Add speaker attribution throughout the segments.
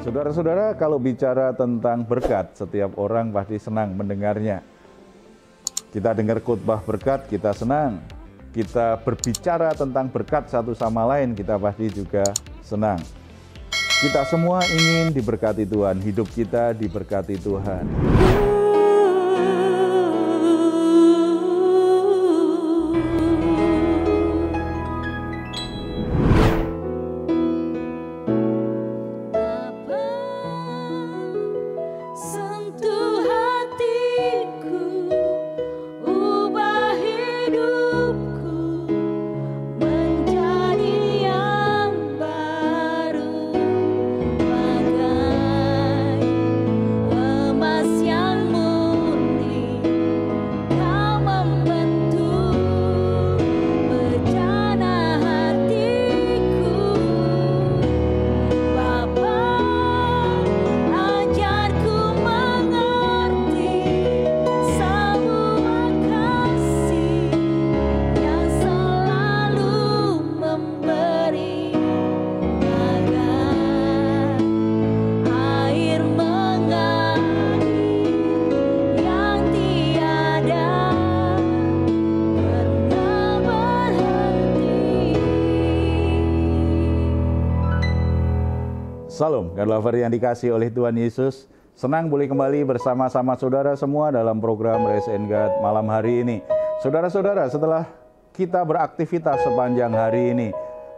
Speaker 1: Saudara-saudara, kalau bicara tentang berkat, setiap orang pasti senang mendengarnya. Kita dengar khotbah berkat, kita senang. Kita berbicara tentang berkat satu sama lain, kita pasti juga senang. Kita semua ingin diberkati Tuhan, hidup kita diberkati Tuhan. Salam, lover yang dikasih oleh Tuhan Yesus. Senang boleh kembali bersama-sama saudara semua dalam program Raise and God malam hari ini. Saudara-saudara, setelah kita beraktivitas sepanjang hari ini,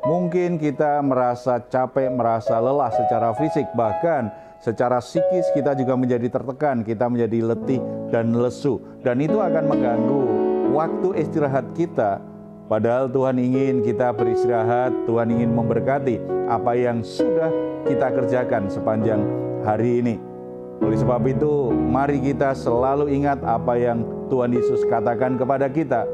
Speaker 1: mungkin kita merasa capek, merasa lelah secara fisik, bahkan secara psikis kita juga menjadi tertekan, kita menjadi letih dan lesu. Dan itu akan mengganggu waktu istirahat kita. Padahal Tuhan ingin kita beristirahat, Tuhan ingin memberkati apa yang sudah kita kerjakan sepanjang hari ini. Oleh sebab itu, mari kita selalu ingat apa yang Tuhan Yesus katakan kepada kita.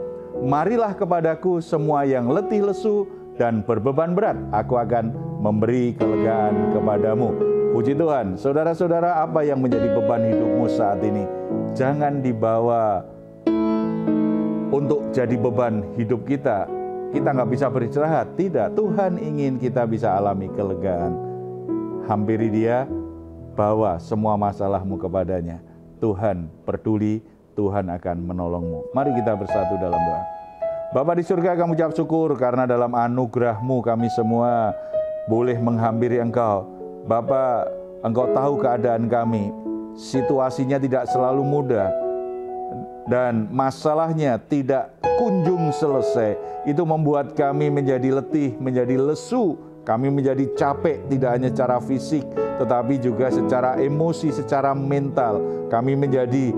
Speaker 1: Marilah kepadaku semua yang letih lesu dan berbeban berat, aku akan memberi kelegaan kepadamu. Puji Tuhan, saudara-saudara, apa yang menjadi beban hidupmu saat ini? Jangan dibawa untuk jadi beban hidup kita. Kita nggak bisa beristirahat. Tidak, Tuhan ingin kita bisa alami kelegaan. Hampiri Dia, bawa semua masalahmu kepadanya. Tuhan peduli, Tuhan akan menolongmu. Mari kita bersatu dalam doa. Bapa di surga, kami ucap syukur karena dalam anugerah-Mu kami semua boleh menghampiri Engkau. Bapa, Engkau tahu keadaan kami. Situasinya tidak selalu mudah. Dan masalahnya tidak kunjung selesai. Itu membuat kami menjadi letih, menjadi lesu. Kami menjadi capek, tidak hanya secara fisik, tetapi juga secara emosi, secara mental. Kami menjadi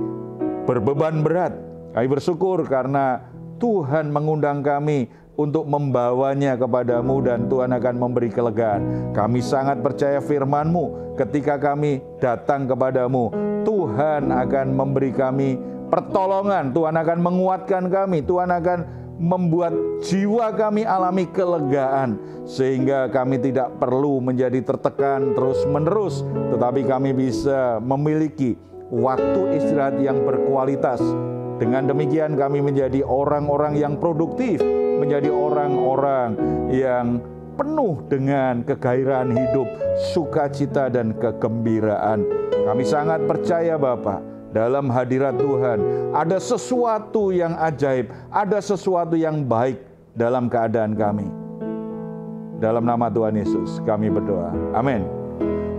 Speaker 1: berbeban berat. Kami bersyukur karena Tuhan mengundang kami untuk membawanya kepadamu dan Tuhan akan memberi kelegaan. Kami sangat percaya firman-Mu. Ketika kami datang kepadamu, Tuhan akan memberi kami pertolongan. Tuhan akan menguatkan kami. Tuhan akan membuat jiwa kami alami kelegaan, sehingga kami tidak perlu menjadi tertekan terus-menerus, tetapi kami bisa memiliki waktu istirahat yang berkualitas. Dengan demikian kami menjadi orang-orang yang produktif, menjadi orang-orang yang penuh dengan kegairahan hidup, sukacita dan kegembiraan. Kami sangat percaya Bapa, dalam hadirat Tuhan ada sesuatu yang ajaib, ada sesuatu yang baik dalam keadaan kami. Dalam nama Tuhan Yesus kami berdoa. Amin.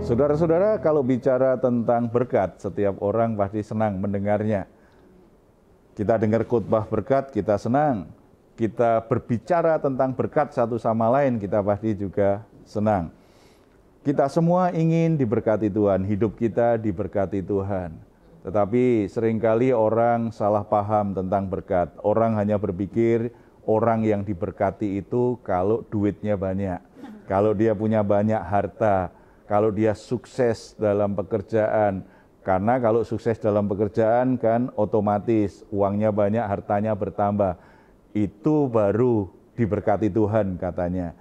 Speaker 1: Saudara-saudara, kalau bicara tentang berkat, setiap orang pasti senang mendengarnya. Kita dengar khotbah berkat, kita senang. Kita berbicara tentang berkat satu sama lain, kita pasti juga senang. Kita semua ingin diberkati Tuhan, hidup kita diberkati Tuhan. Tetapi seringkali orang salah paham tentang berkat. Orang hanya berpikir orang yang diberkati itu kalau duitnya banyak, kalau dia punya banyak harta, kalau dia sukses dalam pekerjaan. Karena kalau sukses dalam pekerjaan kan otomatis uangnya banyak, hartanya bertambah. Itu baru diberkati Tuhan katanya.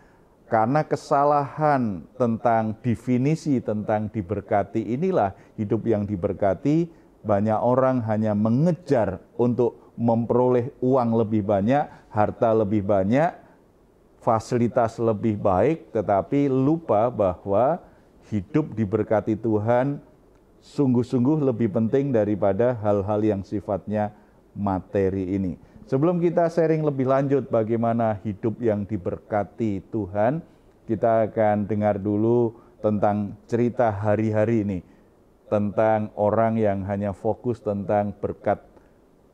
Speaker 1: Karena kesalahan tentang definisi tentang diberkati inilah hidup yang diberkati. Banyak orang hanya mengejar untuk memperoleh uang lebih banyak, harta lebih banyak, fasilitas lebih baik, tetapi lupa bahwa hidup diberkati Tuhan sungguh-sungguh lebih penting daripada hal-hal yang sifatnya materi ini. Sebelum kita sharing lebih lanjut bagaimana hidup yang diberkati Tuhan, kita akan dengar dulu tentang cerita hari-hari ini, tentang orang yang hanya fokus tentang berkat,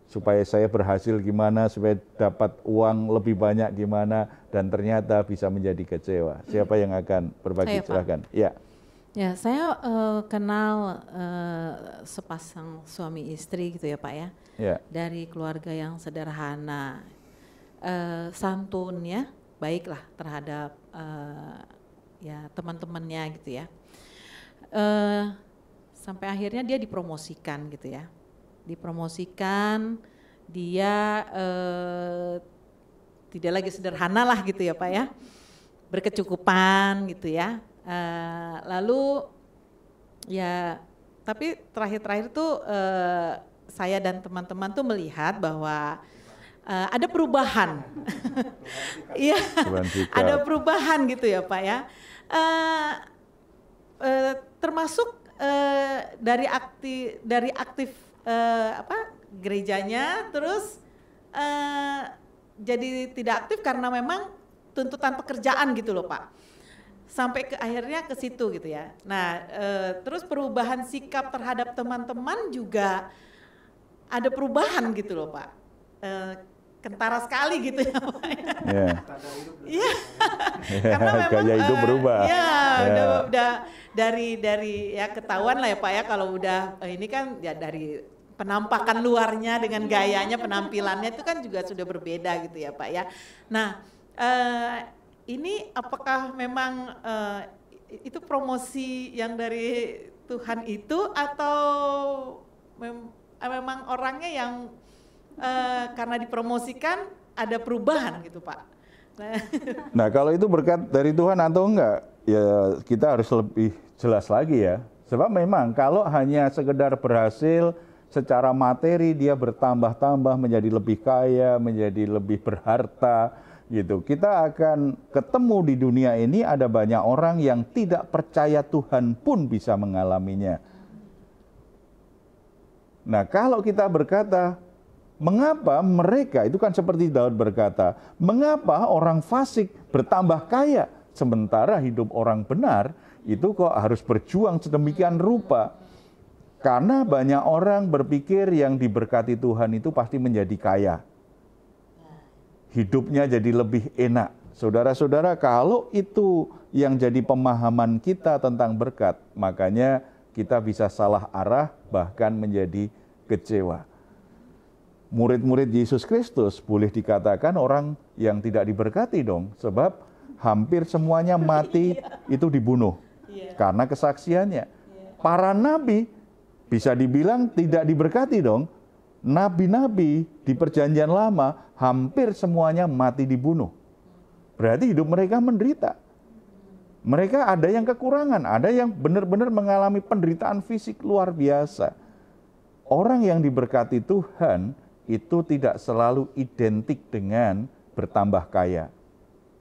Speaker 1: supaya saya berhasil gimana, supaya dapat uang lebih banyak gimana, dan ternyata bisa menjadi kecewa. Siapa yang akan berbagi? Silakan. Ya.
Speaker 2: Ya, saya kenal sepasang suami istri gitu ya Pak ya.
Speaker 1: Ya.
Speaker 2: Dari keluarga yang sederhana, santun ya, baiklah terhadap ya teman-temannya gitu ya. Sampai akhirnya dia dipromosikan gitu ya. Dipromosikan, dia tidak lagi sederhana lah gitu ya Pak ya. Berkecukupan gitu ya. Lalu ya tapi terakhir-terakhir tuh saya dan teman-teman tuh melihat bahwa ada perubahan. Iya, ada perubahan gitu ya Pak ya. Termasuk dari aktif gerejanya, terus jadi tidak aktif karena memang tuntutan pekerjaan gitu loh Pak. Sampai ke akhirnya ke situ gitu ya. Nah, terus perubahan sikap terhadap teman-teman juga ada perubahan gitu loh Pak. Kentara sekali gitu ya Pak. Iya. Karena memang
Speaker 1: gaya hidup berubah.
Speaker 2: Udah dari ya ketahuan lah ya Pak ya, kalau udah ini kan ya dari penampakan luarnya dengan gayanya, penampilannya itu kan juga sudah berbeda gitu ya Pak ya. Nah, ini apakah memang itu promosi yang dari Tuhan itu, atau memang orangnya yang karena dipromosikan ada perubahan gitu Pak?
Speaker 1: Nah kalau itu berkat dari Tuhan atau enggak, ya kita harus lebih jelas lagi ya. Sebab memang kalau hanya sekedar berhasil secara materi, dia bertambah-tambah menjadi lebih kaya, menjadi lebih berharta, gitu. Kita akan ketemu di dunia ini ada banyak orang yang tidak percaya Tuhan pun bisa mengalaminya. Nah, kalau kita berkata, mengapa mereka, itu kan seperti Daud berkata, mengapa orang fasik bertambah kaya, sementara hidup orang benar itu kok harus berjuang sedemikian rupa? Karena banyak orang berpikir yang diberkati Tuhan itu pasti menjadi kaya. Hidupnya jadi lebih enak. Saudara-saudara, kalau itu yang jadi pemahaman kita tentang berkat, makanya kita bisa salah arah, bahkan menjadi kecewa. Murid-murid Yesus Kristus boleh dikatakan orang yang tidak diberkati dong, sebab hampir semuanya mati itu dibunuh karena kesaksiannya. Para nabi bisa dibilang tidak diberkati dong. Nabi-nabi di perjanjian lama hampir semuanya mati dibunuh. Berarti hidup mereka menderita. Mereka ada yang kekurangan, ada yang benar-benar mengalami penderitaan fisik luar biasa. Orang yang diberkati Tuhan itu tidak selalu identik dengan bertambah kaya,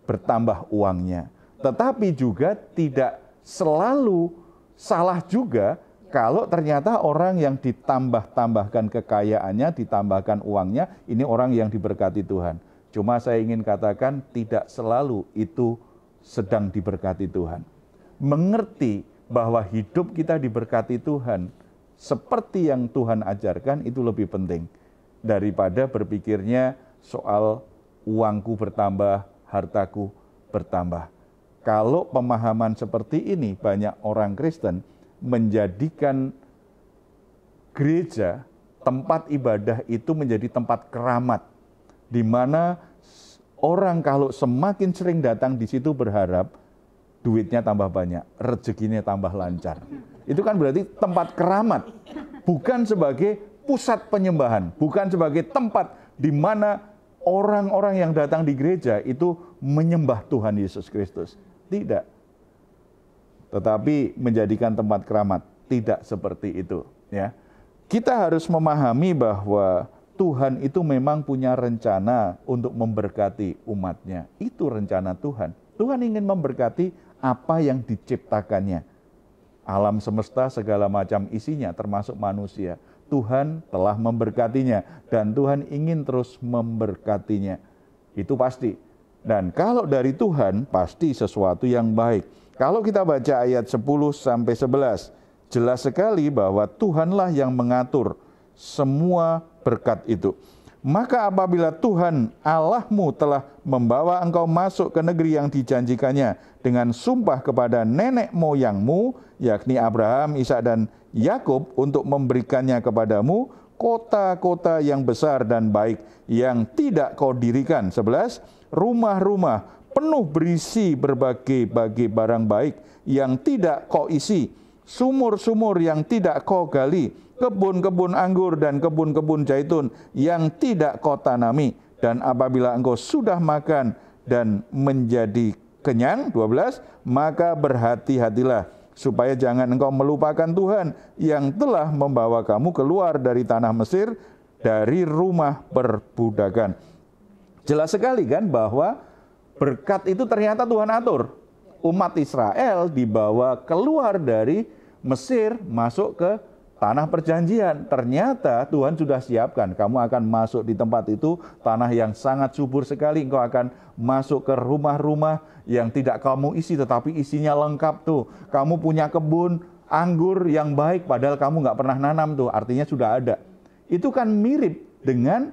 Speaker 1: bertambah uangnya. Tetapi juga tidak selalu salah juga kalau ternyata orang yang ditambah-tambahkan kekayaannya, ditambahkan uangnya, ini orang yang diberkati Tuhan. Cuma saya ingin katakan tidak selalu itu sedang diberkati Tuhan. Mengerti bahwa hidup kita diberkati Tuhan, seperti yang Tuhan ajarkan itu lebih penting daripada berpikirnya soal uangku bertambah, hartaku bertambah. Kalau pemahaman seperti ini, banyak orang Kristen menjadikan gereja, tempat ibadah itu menjadi tempat keramat, di mana orang kalau semakin sering datang di situ berharap duitnya tambah banyak, rezekinya tambah lancar. Itu kan berarti tempat keramat, bukan sebagai pusat penyembahan, bukan sebagai tempat di mana orang-orang yang datang di gereja itu menyembah Tuhan Yesus Kristus. Tidak. Tetapi menjadikan tempat keramat, tidak seperti itu, ya. Kita harus memahami bahwa Tuhan itu memang punya rencana untuk memberkati umatnya. Itu rencana Tuhan. Tuhan ingin memberkati apa yang diciptakannya. alam semesta segala macam isinya termasuk manusia. Tuhan telah memberkatinya dan Tuhan ingin terus memberkatinya. Itu pasti. Dan kalau dari Tuhan pasti sesuatu yang baik. Kalau kita baca ayat 10 sampai 11, jelas sekali bahwa Tuhanlah yang mengatur semua berkat itu. Maka apabila Tuhan Allahmu telah membawa engkau masuk ke negeri yang dijanjikannya dengan sumpah kepada nenek moyangmu, yakni Abraham, Ishak dan Yakub, untuk memberikannya kepadamu kota-kota yang besar dan baik yang tidak kau dirikan. 11, rumah-rumah penuh berisi berbagai-bagai barang baik yang tidak kau isi, sumur-sumur yang tidak kau gali, kebun-kebun anggur dan kebun-kebun zaitun yang tidak kau tanami. Dan apabila engkau sudah makan dan menjadi kenyang, 12, maka berhati-hatilah supaya jangan engkau melupakan Tuhan yang telah membawa kamu keluar dari tanah Mesir, dari rumah perbudakan. Jelas sekali kan bahwa berkat itu ternyata Tuhan atur. Umat Israel dibawa keluar dari Mesir masuk ke tanah perjanjian. Ternyata Tuhan sudah siapkan, kamu akan masuk di tempat itu, tanah yang sangat subur sekali. Engkau akan masuk ke rumah-rumah yang tidak kamu isi, tetapi isinya lengkap tuh. Kamu punya kebun anggur yang baik, padahal kamu nggak pernah nanam tuh, artinya sudah ada. Itu kan mirip dengan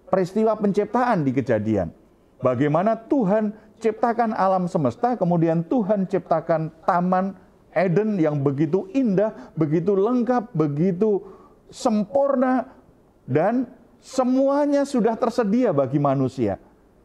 Speaker 1: peristiwa penciptaan di Kejadian. Bagaimana Tuhan ciptakan alam semesta, kemudian Tuhan ciptakan taman Eden yang begitu indah, begitu lengkap, begitu sempurna, dan semuanya sudah tersedia bagi manusia.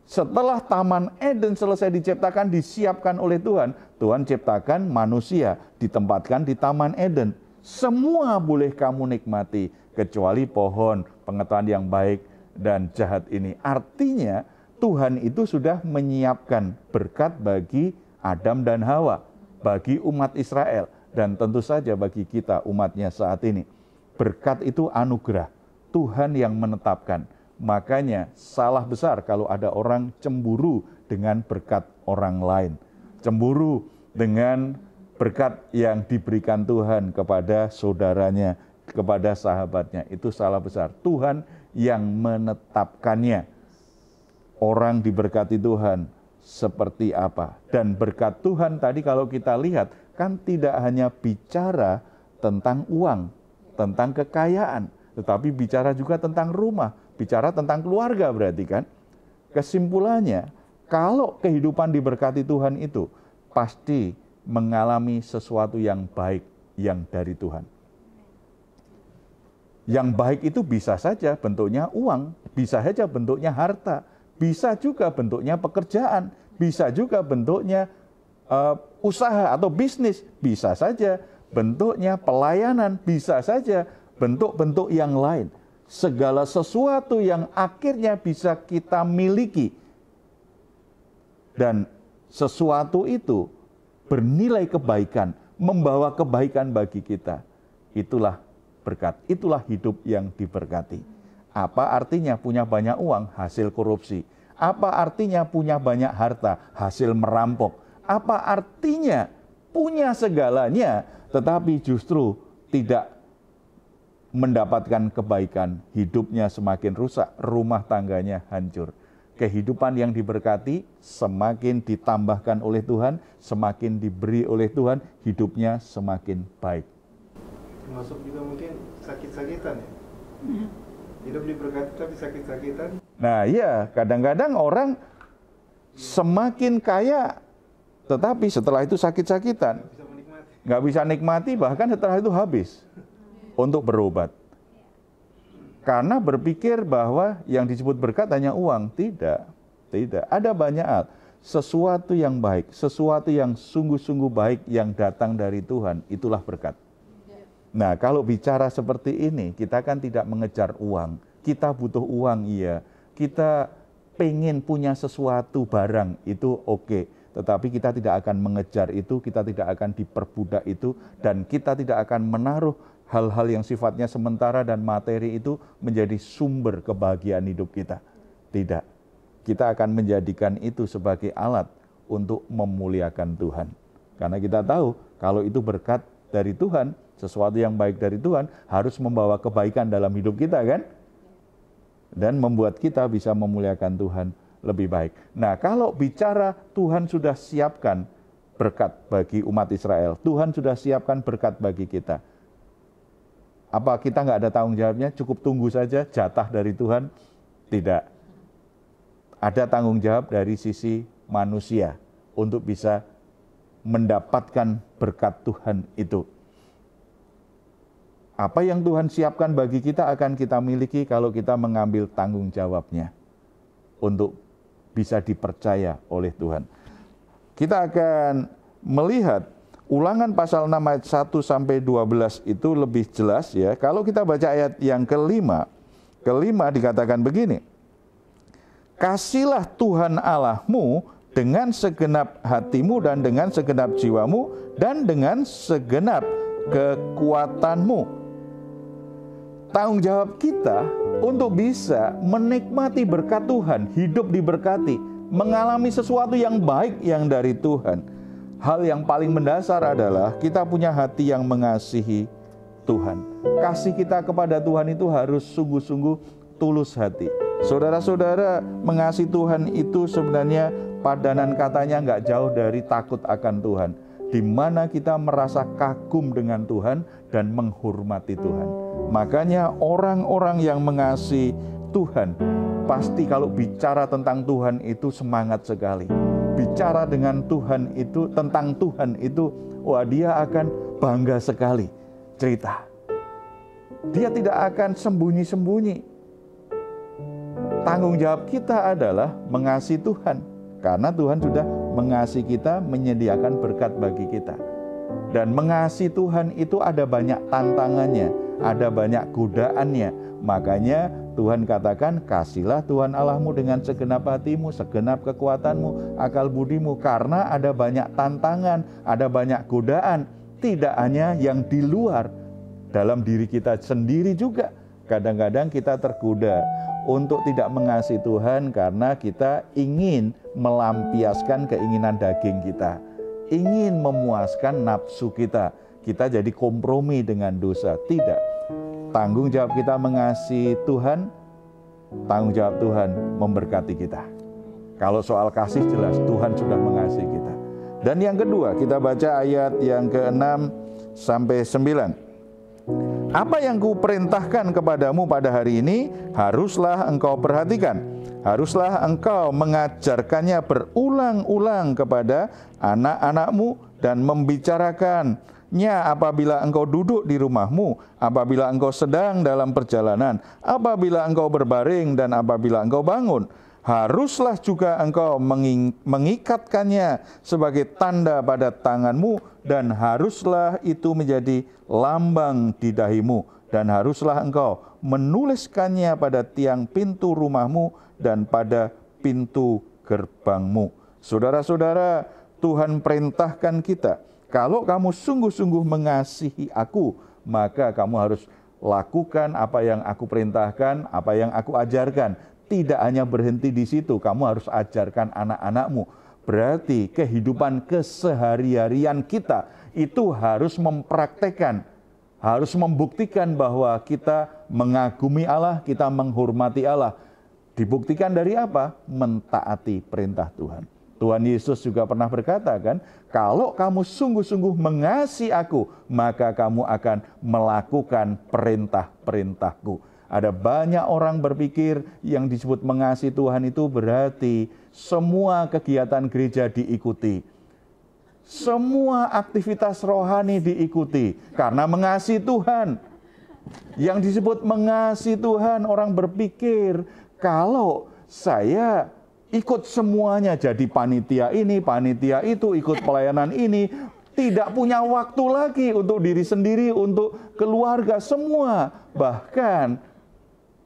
Speaker 1: Setelah Taman Eden selesai diciptakan, disiapkan oleh Tuhan, Tuhan ciptakan manusia, ditempatkan di Taman Eden. Semua boleh kamu nikmati, kecuali pohon pengetahuan yang baik dan jahat ini. Artinya, Tuhan itu sudah menyiapkan berkat bagi Adam dan Hawa, bagi umat Israel, dan tentu saja bagi kita umatnya saat ini. Berkat itu anugerah, Tuhan yang menetapkan. Makanya salah besar kalau ada orang cemburu dengan berkat orang lain. Cemburu dengan berkat yang diberikan Tuhan kepada saudaranya, kepada sahabatnya. Itu salah besar. Tuhan yang menetapkannya. Orang diberkati Tuhan seperti apa. Dan berkat Tuhan tadi kalau kita lihat, kan tidak hanya bicara tentang uang, tentang kekayaan, tetapi bicara juga tentang rumah, bicara tentang keluarga berarti kan. Kesimpulannya, kalau kehidupan diberkati Tuhan itu, pasti mengalami sesuatu yang baik yang dari Tuhan. Yang baik itu bisa saja bentuknya uang, bisa saja bentuknya harta, bisa juga bentuknya pekerjaan, bisa juga bentuknya usaha atau bisnis, bisa saja bentuknya pelayanan, bisa saja bentuk-bentuk yang lain. Segala sesuatu yang akhirnya bisa kita miliki. Dan sesuatu itu bernilai kebaikan, membawa kebaikan bagi kita. Itulah berkat, itulah hidup yang diberkati. Apa artinya punya banyak uang? Hasil korupsi. Apa artinya punya banyak harta? Hasil merampok. Apa artinya punya segalanya, tetapi justru tidak mendapatkan kebaikan? Hidupnya semakin rusak, rumah tangganya hancur. Kehidupan yang diberkati semakin ditambahkan oleh Tuhan, semakin diberi oleh Tuhan, hidupnya semakin baik.
Speaker 3: Termasuk juga mungkin sakit-sakitan ya? Hidup diberkati tapi sakit-sakitan.
Speaker 1: Nah iya, kadang-kadang orang semakin kaya, tetapi setelah itu sakit-sakitan. Nggak bisa nikmati, bahkan setelah itu habis untuk berobat. Karena berpikir bahwa yang disebut berkat hanya uang. Tidak. Ada banyak hal. Sesuatu yang baik, sesuatu yang sungguh-sungguh baik yang datang dari Tuhan, itulah berkat. Nah, kalau bicara seperti ini, kita kan tidak mengejar uang. Kita butuh uang, iya. Kita pengen punya sesuatu barang, itu oke. Tetapi kita tidak akan mengejar itu, kita tidak akan diperbudak itu, dan kita tidak akan menaruh hal-hal yang sifatnya sementara dan materi itu menjadi sumber kebahagiaan hidup kita. Tidak. Kita akan menjadikan itu sebagai alat untuk memuliakan Tuhan. Karena kita tahu kalau itu berkat dari Tuhan, sesuatu yang baik dari Tuhan harus membawa kebaikan dalam hidup kita kan? Dan membuat kita bisa memuliakan Tuhan lebih baik. Nah, kalau bicara Tuhan sudah siapkan berkat bagi umat Israel, Tuhan sudah siapkan berkat bagi kita. Apa kita nggak ada tanggung jawabnya? Cukup tunggu saja jatah dari Tuhan? Tidak. Ada tanggung jawab dari sisi manusia untuk bisa mendapatkan berkat Tuhan itu. Apa yang Tuhan siapkan bagi kita akan kita miliki kalau kita mengambil tanggung jawabnya untuk bisa dipercaya oleh Tuhan. Kita akan melihat Ulangan pasal 6 ayat 1 sampai 12 itu lebih jelas ya. Kalau kita baca ayat yang kelima dikatakan begini. Kasihlah Tuhan Allahmu dengan segenap hatimu dan dengan segenap jiwamu dan dengan segenap kekuatanmu. Tanggung jawab kita untuk bisa menikmati berkat Tuhan, hidup diberkati, mengalami sesuatu yang baik yang dari Tuhan. Hal yang paling mendasar adalah kita punya hati yang mengasihi Tuhan. Kasih kita kepada Tuhan itu harus sungguh-sungguh tulus hati. Saudara-saudara, mengasihi Tuhan itu sebenarnya padanan katanya nggak jauh dari takut akan Tuhan. Di mana kita merasa kagum dengan Tuhan dan menghormati Tuhan. Makanya orang-orang yang mengasihi Tuhan, pasti kalau bicara tentang Tuhan itu semangat sekali. Bicara dengan Tuhan itu, tentang Tuhan itu, wah dia akan bangga sekali cerita. Dia tidak akan sembunyi-sembunyi. Tanggung jawab kita adalah mengasihi Tuhan. Karena Tuhan sudah mengasihi kita, menyediakan berkat bagi kita. Dan mengasihi Tuhan itu ada banyak tantangannya, ada banyak godaannya. Makanya Tuhan katakan, kasihlah Tuhan Allahmu dengan segenap hatimu, segenap kekuatanmu, akal budimu. Karena ada banyak tantangan, ada banyak godaan. Tidak hanya yang di luar, dalam diri kita sendiri juga. Kadang-kadang kita tergoda untuk tidak mengasihi Tuhan karena kita ingin melampiaskan keinginan daging kita. Ingin memuaskan nafsu kita. Kita jadi kompromi dengan dosa. Tidak. Tanggung jawab kita mengasihi Tuhan, tanggung jawab Tuhan memberkati kita. Kalau soal kasih jelas Tuhan sudah mengasihi kita. Dan yang kedua, kita baca ayat yang ke-6 sampai 9. Apa yang kuperintahkan kepadamu pada hari ini, haruslah engkau perhatikan. Haruslah engkau mengajarkannya berulang-ulang kepada anak-anakmu dan membicarakannya apabila engkau duduk di rumahmu, apabila engkau sedang dalam perjalanan, apabila engkau berbaring dan apabila engkau bangun. Haruslah juga engkau mengikatkannya sebagai tanda pada tanganmu dan haruslah itu menjadi lambang di dahimu dan haruslah engkau menuliskannya pada tiang pintu rumahmu dan pada pintu gerbangmu. Saudara-saudara, Tuhan perintahkan kita, kalau kamu sungguh-sungguh mengasihi aku, maka kamu harus lakukan apa yang aku perintahkan, apa yang aku ajarkan. Tidak hanya berhenti di situ, kamu harus ajarkan anak-anakmu. Berarti kehidupan kesehari-harian kita itu harus mempraktekkan, harus membuktikan bahwa kita mengagumi Allah, kita menghormati Allah. Dibuktikan dari apa? Mentaati perintah Tuhan. Tuhan Yesus juga pernah berkata kan, kalau kamu sungguh-sungguh mengasihi aku, maka kamu akan melakukan perintah-perintahku. Ada banyak orang berpikir yang disebut mengasihi Tuhan itu berarti semua kegiatan gereja diikuti. Semua aktivitas rohani diikuti karena mengasihi Tuhan. Yang disebut mengasihi Tuhan, orang berpikir kalau saya ikut semuanya jadi panitia ini, panitia itu, ikut pelayanan ini, tidak punya waktu lagi untuk diri sendiri, untuk keluarga, semua. Bahkan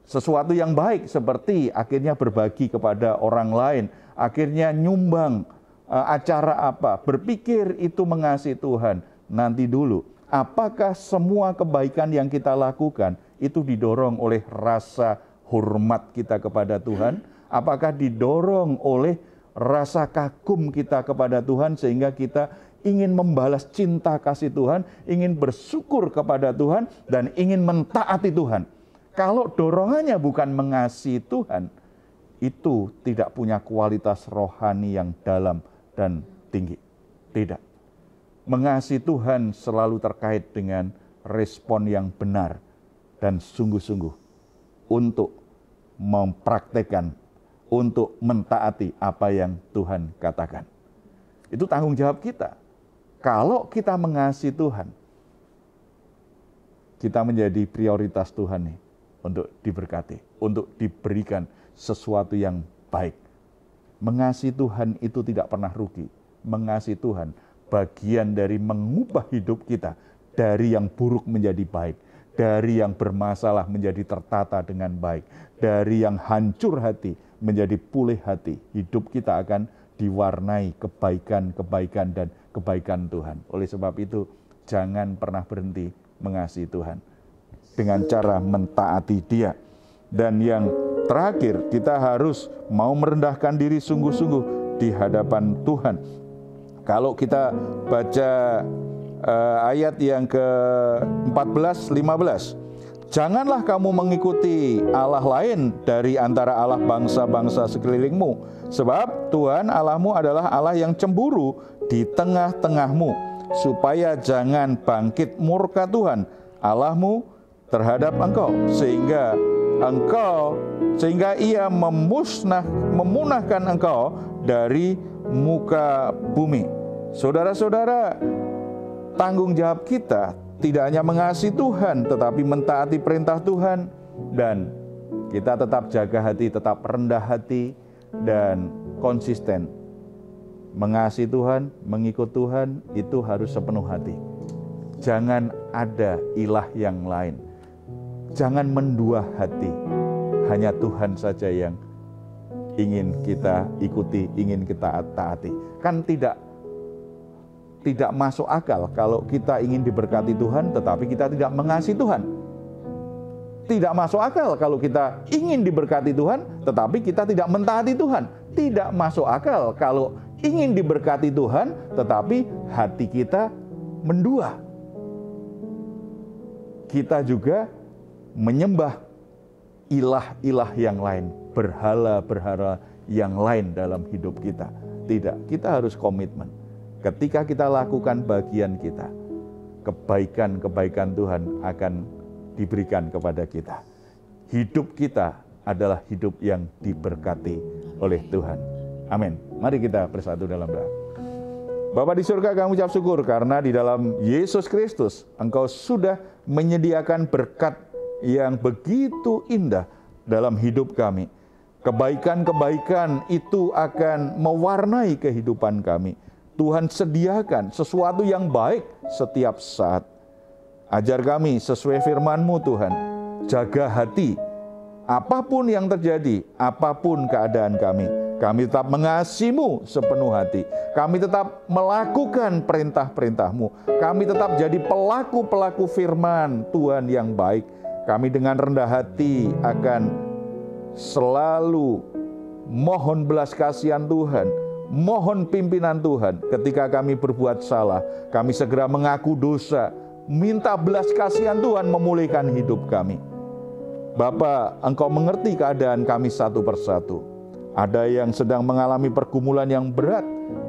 Speaker 1: sesuatu yang baik seperti akhirnya berbagi kepada orang lain, akhirnya nyumbang acara apa, berpikir itu mengasihi Tuhan. Nanti dulu, apakah semua kebaikan yang kita lakukan itu didorong oleh rasa hormat kita kepada Tuhan? Apakah didorong oleh rasa kagum kita kepada Tuhan sehingga kita ingin membalas cinta kasih Tuhan, ingin bersyukur kepada Tuhan, dan ingin mentaati Tuhan. Kalau dorongannya bukan mengasihi Tuhan, itu tidak punya kualitas rohani yang dalam dan tinggi. Tidak. Mengasihi Tuhan selalu terkait dengan respon yang benar dan sungguh-sungguh untuk mempraktekkan, untuk mentaati apa yang Tuhan katakan. Itu tanggung jawab kita. Kalau kita mengasihi Tuhan, kita menjadi prioritas Tuhan nih untuk diberkati, untuk diberikan sesuatu yang baik. Mengasihi Tuhan itu tidak pernah rugi. Mengasihi Tuhan bagian dari mengubah hidup kita dari yang buruk menjadi baik, dari yang bermasalah menjadi tertata dengan baik, dari yang hancur hati menjadi pulih hati. Hidup kita akan diwarnai kebaikan-kebaikan dan kebaikan Tuhan. Oleh sebab itu, jangan pernah berhenti mengasihi Tuhan dengan cara mentaati Dia. Dan yang terakhir, kita harus mau merendahkan diri sungguh-sungguh di hadapan Tuhan. Kalau kita baca ayat yang ke-14, 15. Janganlah kamu mengikuti Allah lain dari antara Allah bangsa-bangsa sekelilingmu. Sebab Tuhan Allahmu adalah Allah yang cemburu di tengah-tengahmu. Supaya jangan bangkit murka Tuhan Allahmu terhadap engkau. Sehingga ia memunahkan engkau dari muka bumi. Saudara-saudara, tanggung jawab kita tidak hanya mengasihi Tuhan, tetapi mentaati perintah Tuhan. Dan kita tetap jaga hati, tetap rendah hati, dan konsisten. Mengasihi Tuhan, mengikut Tuhan, itu harus sepenuh hati. Jangan ada ilah yang lain. Jangan mendua hati. Hanya Tuhan saja yang ingin kita ikuti, ingin kita taati. Kan tidak masuk akal kalau kita ingin diberkati Tuhan tetapi kita tidak mengasihi Tuhan. Tidak masuk akal kalau kita ingin diberkati Tuhan tetapi kita tidak mentaati Tuhan. Tidak masuk akal kalau ingin diberkati Tuhan tetapi hati kita mendua. Kita juga menyembah ilah-ilah yang lain, berhala-berhala yang lain dalam hidup kita. Tidak, kita harus komitmen. Ketika kita lakukan bagian kita, kebaikan-kebaikan Tuhan akan diberikan kepada kita. Hidup kita adalah hidup yang diberkati oleh Tuhan. Amin. Mari kita bersatu dalam doa. Bapa di surga, kami ucap syukur karena di dalam Yesus Kristus Engkau sudah menyediakan berkat yang begitu indah dalam hidup kami. Kebaikan-kebaikan itu akan mewarnai kehidupan kami. Tuhan sediakan sesuatu yang baik setiap saat. Ajar kami sesuai firman-Mu Tuhan. Jaga hati. Apapun yang terjadi, apapun keadaan kami tetap mengasihi-Mu sepenuh hati. Kami tetap melakukan perintah-perintah-Mu. Kami tetap jadi pelaku-pelaku firman Tuhan yang baik. Kami dengan rendah hati akan selalu mohon belas kasihan Tuhan. Mohon pimpinan Tuhan ketika kami berbuat salah. Kami segera mengaku dosa. Minta belas kasihan Tuhan memulihkan hidup kami. Bapa, Engkau mengerti keadaan kami satu persatu. Ada yang sedang mengalami pergumulan yang berat.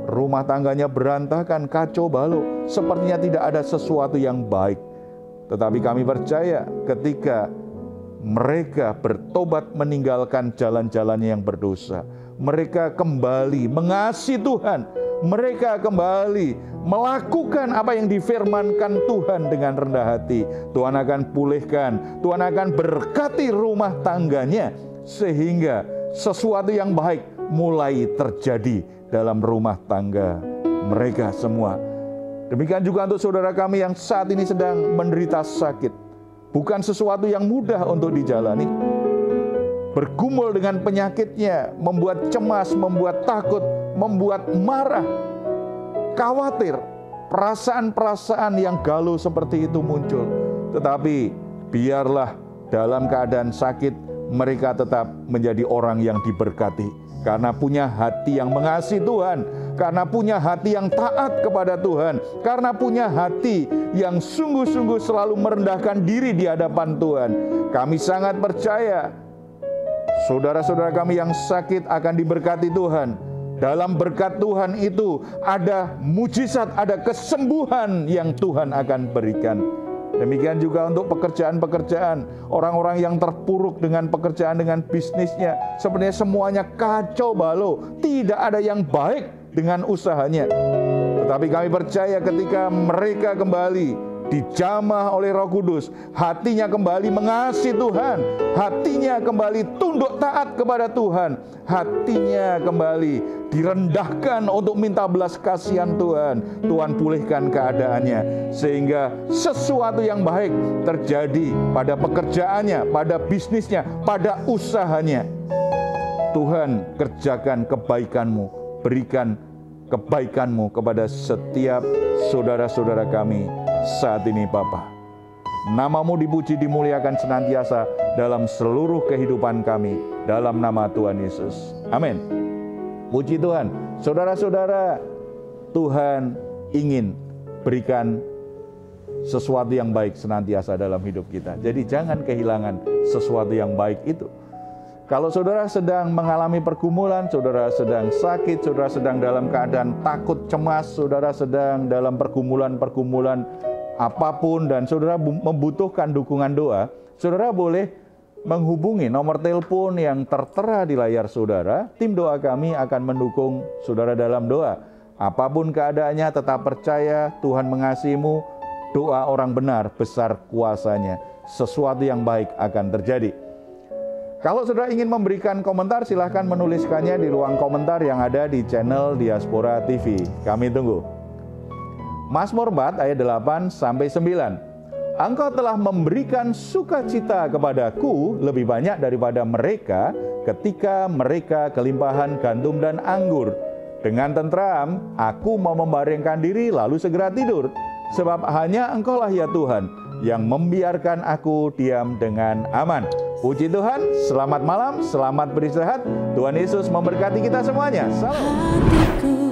Speaker 1: Rumah tangganya berantakan, kacau balau. Sepertinya tidak ada sesuatu yang baik. Tetapi kami percaya ketika mereka bertobat meninggalkan jalan-jalan yang berdosa, mereka kembali mengasihi Tuhan. Mereka kembali melakukan apa yang difirmankan Tuhan dengan rendah hati. Tuhan akan pulihkan, Tuhan akan berkati rumah tangganya. Sehingga sesuatu yang baik mulai terjadi dalam rumah tangga mereka semua. Demikian juga untuk saudara kami yang saat ini sedang menderita sakit. Bukan sesuatu yang mudah untuk dijalani. Bergumul dengan penyakitnya, membuat cemas, membuat takut, membuat marah, khawatir. Perasaan-perasaan yang galau seperti itu muncul. Tetapi biarlah dalam keadaan sakit mereka tetap menjadi orang yang diberkati. Karena punya hati yang mengasihi Tuhan, karena punya hati yang taat kepada Tuhan, karena punya hati yang sungguh-sungguh selalu merendahkan diri di hadapan Tuhan. Kami sangat percaya saudara-saudara kami yang sakit akan diberkati Tuhan. Dalam berkat Tuhan itu ada mujizat, ada kesembuhan yang Tuhan akan berikan. Demikian juga untuk pekerjaan-pekerjaan, orang-orang yang terpuruk dengan pekerjaan, dengan bisnisnya. Sebenarnya semuanya kacau balau, tidak ada yang baik dengan usahanya. Tetapi kami percaya ketika mereka kembali dijamah oleh Roh Kudus, hatinya kembali mengasihi Tuhan, hatinya kembali tunduk taat kepada Tuhan, hatinya kembali direndahkan untuk minta belas kasihan Tuhan, Tuhan pulihkan keadaannya, sehingga sesuatu yang baik terjadi pada pekerjaannya, pada bisnisnya, pada usahanya. Tuhan kerjakan kebaikan-Mu, berikan kebaikan-Mu kepada setiap saudara-saudara kami saat ini Bapa. Nama-Mu dipuji, dimuliakan senantiasa dalam seluruh kehidupan kami, dalam nama Tuhan Yesus. Amin. Puji Tuhan. Saudara-saudara, Tuhan ingin berikan sesuatu yang baik senantiasa dalam hidup kita. Jadi jangan kehilangan sesuatu yang baik itu. Kalau saudara sedang mengalami pergumulan, saudara sedang sakit, saudara sedang dalam keadaan takut, cemas, saudara sedang dalam pergumulan-pergumulan apapun, dan saudara membutuhkan dukungan doa, saudara boleh menghubungi nomor telepon yang tertera di layar saudara. Tim doa kami akan mendukung saudara dalam doa. Apapun keadaannya, tetap percaya Tuhan mengasihimu. Doa orang benar besar kuasanya. Sesuatu yang baik akan terjadi. Kalau saudara ingin memberikan komentar, silahkan menuliskannya di ruang komentar yang ada di channel Diaspora TV. Kami tunggu. Mazmur 4 ayat 8-9. Engkau telah memberikan sukacita kepadaku lebih banyak daripada mereka ketika mereka kelimpahan gandum dan anggur. Dengan tentram, aku mau membaringkan diri lalu segera tidur. Sebab hanya Engkaulah ya Tuhan yang membiarkan aku diam dengan aman. Puji Tuhan, selamat malam, selamat beristirahat. Tuhan Yesus memberkati kita semuanya. Salam.